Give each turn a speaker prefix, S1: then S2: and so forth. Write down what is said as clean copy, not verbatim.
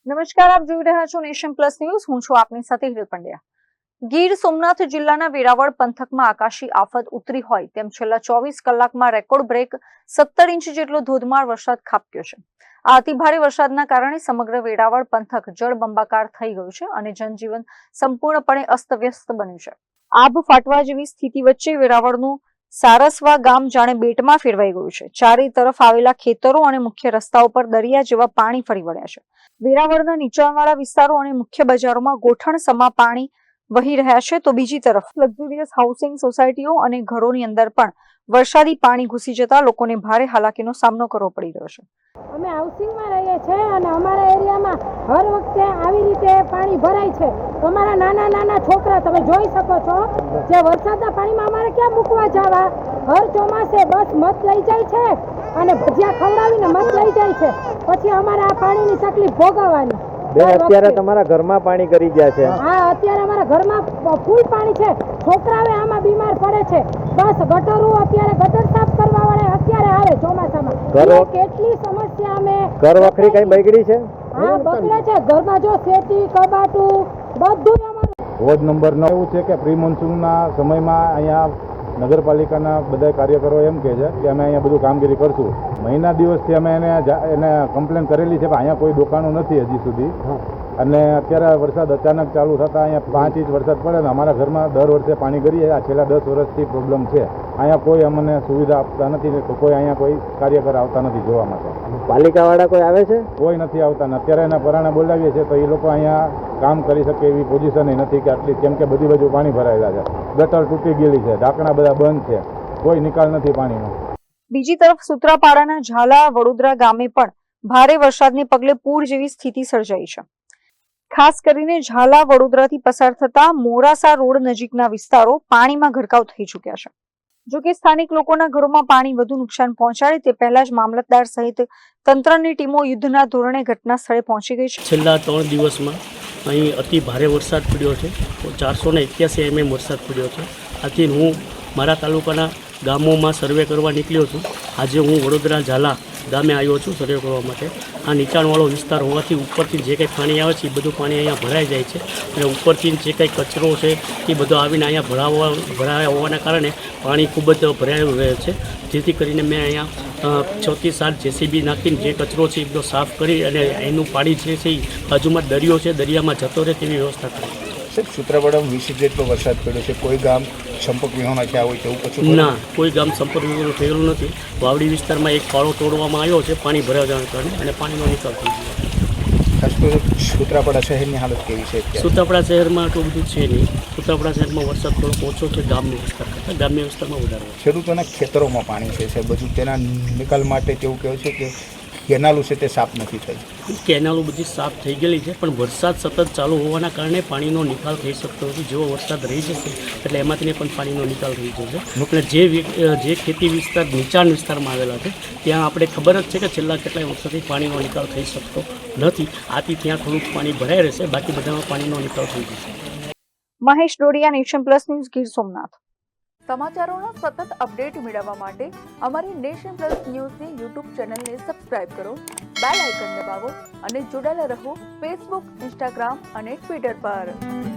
S1: નમસ્કાર, આપ જોઈ રહ્યા છો નેશન પ્લસ ન્યૂઝ. હું છું આપની સાથે હિરલ પંડ્યા. ગીર સોમનાથ જિલ્લાના વેરાવળ પંથકમાં આકાશી આફત ઉતરી હોય તેમ છેલ્લા 24 કલાકમાં રેકોર્ડ બ્રેક 17 ઇંચ જેટલો ધોધમાર વરસાદ ખાબક્યો છે. આ અતિભારે વરસાદના કારણે સમગ્ર વેરાવળ પંથક જળબંબાકાર થઈ ગયું છે અને જનજીવન સંપૂર્ણપણે અસ્તવ્યસ્ત બન્યું છે. આબ ફાટવા જેવી સ્થિતિ વચ્ચે વેરાવળનું સારસવા ગામ જાણે બેટમાં ફેરવાઈ ગયું છે. ચારે તરફ આવેલા ખેતરો અને મુખ્ય રસ્તાઓ પર દરિયા જેવા પાણી ફરી વળ્યા છે. વેરાવળના નીચાણવાળા વિસ્તારો અને મુખ્ય બજારોમાં ગોઠણ સમા પાણી વહી રહ્યા છે, તો બીજી તરફ લક્ઝુરિયસ હાઉસિંગ સોસાયટીઓ અને ઘરોની અંદર પણ વરસાદી પાણી ઘૂસી જતા લોકોને ભારે હાલાકીનો સામનો કરવો પડી રહ્યો છે.
S2: અમે હાઉસિંગમાં રહીએ છીએ અને અમારા એરિયામાં હર વખતે આવી રીતે પાણી ભરાય છે. અમારા નાના નાના છોકરા તમે જોઈ શકો છો, જે વરસાદના પાણીમાં અમારે ક્યાં મૂકવા જવા? હર ચોમાસે બસ મત લઈ જાય છે અને ભજીયા ખવડાવીને મત લઈ જાય છે. પછી અમારે આ પાણીની તકલીફ ભોગવવાની.
S3: અત્યારે તમારા ઘરમાં પાણી કરી ગયા છે?
S2: હા, અત્યારે અમારા ઘરમાં ફૂલ પાણી છે. છોકરાઓ આમાં બીમાર પડે છે. બસ ગટરો અત્યારે ગટર સાફ કરવા વાળા અત્યારે આવે ચોમાસામાં. કેટલી સમસ્યા અમે
S3: ઘર વખરી કઈ બગડી છે?
S2: હા, બગડે છે. ઘરમાં જો સેટી કબાટું બધું અમારું.
S4: વોર્ડ નંબર 9 એવું છે કે પ્રી મોન્સૂનના સમયમાં અહીંયા નગરપાલિકાના બધા કાર્યકરો એમ કહે છે કે અમે અહીંયા બધું કામગીરી કરશું. મહિના દિવસથી અમે એને કમ્પ્લેન કરેલી છે પણ અહીંયા કોઈ દુકાનો નથી હજી સુધી. અને અત્યારે વરસાદ અચાનક ચાલુ થતાં અહીંયા 5 ઇંચ વરસાદ પડે ને અમારા ઘરમાં દર વર્ષે પાણી કરીએ. આ છેલ્લા 10 વર્ષથી પ્રોબ્લેમ છે. અહીંયા કોઈ અમને સુવિધા આપતા નથી ને કોઈ અહીંયા કોઈ કાર્યકર આવતા નથી જોવા માટે.
S3: પાલિકાવાળા કોઈ આવે છે?
S4: કોઈ નથી આવતા ને અત્યારે એના પરાણે બોલાવીએ છીએ તો એ લોકો અહીંયા કામ કરી શકે એવી પોઝિશન નથી કે આટલી, કેમ કે બધી બાજુ પાણી ભરાયેલા છે. ગટર તૂટી ગયેલી છે, ઢાંકણા બધા બંધ છે, કોઈ નિકાલ નથી પાણીનો.
S1: બીજી તરફ સૂત્રાપાડાના ઝાલા વડોદરા ગામે પણ ભારે વરસાદને પગલે પૂર જેવી સ્થિતિ સર્જાઈ છે. ખાસ કરીને ઝાલા વડોદરાથી પસાર થતા મોરાસા રોડ નજીકના વિસ્તારો પાણીમાં ગરકાવ થઈ ચૂક્યા છે. જોકે સ્થાનિક લોકોના ઘરોમાં પાણી વધુ નુકસાન પહોંચાડે તે પહેલા જ મામલતદાર સહિત તંત્રની ટીમો યુદ્ધના ધોરણે ઘટના સ્થળે પહોંચી ગઈ છે.
S5: છેલ્લા 3 દિવસમાં અહીં અતિ ભારે વરસાદ પડ્યો છે. 481 mm વરસાદ પડ્યો છે. આથી હું મારા તાલુકાના ગામોમાં સર્વે કરવા નીકળ્યો છું. આજે હું વડોદરા ઝાલા ગામે આવ્યો છું સર્વે કરવા માટે. આ નીચાણવાળો વિસ્તાર હોવાથી ઉપરથી જે કંઈ પાણી આવે છે એ બધું પાણી અહીંયા ભરાઈ જાય છે અને ઉપરથી જે કંઈ કચરો છે એ બધો આવીને અહીંયા ભરાયા હોવાના કારણે પાણી ખૂબ જ ભરાયું રહે છે. જેથી કરીને મેં અહીંયા 6 થી 7 JCB નાખીને જે કચરો છે એ બધો સાફ કરી અને એનું પાણી જે છે એ બાજુમાં દરિયો છે, દરિયામાં જતો રહે તેવી વ્યવસ્થા કરી.
S6: સૂત્રાપાડામાં 20 જેટલો વરસાદ પડ્યો છે. કોઈ ગામ સંપર્ક વિહોણા થયા હોય તેવું પછી?
S5: ના, કોઈ ગામ સંપર્ક વિહોણું થયેલું નથી. વાવડી વિસ્તારમાં એક પાળો તોડવામાં આવ્યો છે પાણી ભરાવાના કારણે અને પાણીનો નિકાલ થઈ ગયો.
S6: ખાસ કરીને સૂત્રાપાડા શહેરની હાલત કેવી છે?
S5: સૂત્રાપાડા શહેરમાં આટલું બધું છે નહીં. સૂત્રાપાડા શહેરમાં વરસાદ થોડો ઓછો છે ગ્રામ્ય વિસ્તાર કરતાં. ગ્રામ્ય વિસ્તારમાં વધારે.
S6: ખેડૂતોના ખેતરોમાં પાણી છે બધું, તેના નિકાલ માટે તેવું કહે છે કે કેનાલો છે તે સાફ નથી થઈ.
S5: કેનાલો બધી સાફ થઈ ગયેલી છે પણ વરસાદ સતત ચાલુ હોવાના કારણે પાણીનો નિકાલ થઈ શકતો નથી. જેવો વરસાદ રહી જશે એટલે એમાંથી પણ પાણીનો નિકાલ થઈ જશે. અને જે ખેતી વિસ્તાર નીચાણ વિસ્તારમાં આવેલા છે ત્યાં આપણે ખબર જ છે કે છેલ્લા કેટલાય વર્ષોથી પાણીનો નિકાલ થઈ શકતો નથી. આથી ત્યાં થોડુંક પાણી ભરાઈ રહેશે, બાકી બધામાં પાણીનો નિકાલ થઈ જશે.
S1: Mahesh Dodiya, nation plus news, Gir Somnath.
S7: સમાચારોના સતત અપડેટ મેળવવા માટે અમારી નેશન પ્લસ ન્યૂઝની યુટ્યુબ ચેનલને સબસ્ક્રાઇબ કરો, બેલ આઇકન દબાવો અને જોડાયેલા રહો ફેસબુક, ઇન્સ્ટાગ્રામ અને ટ્વિટર પર.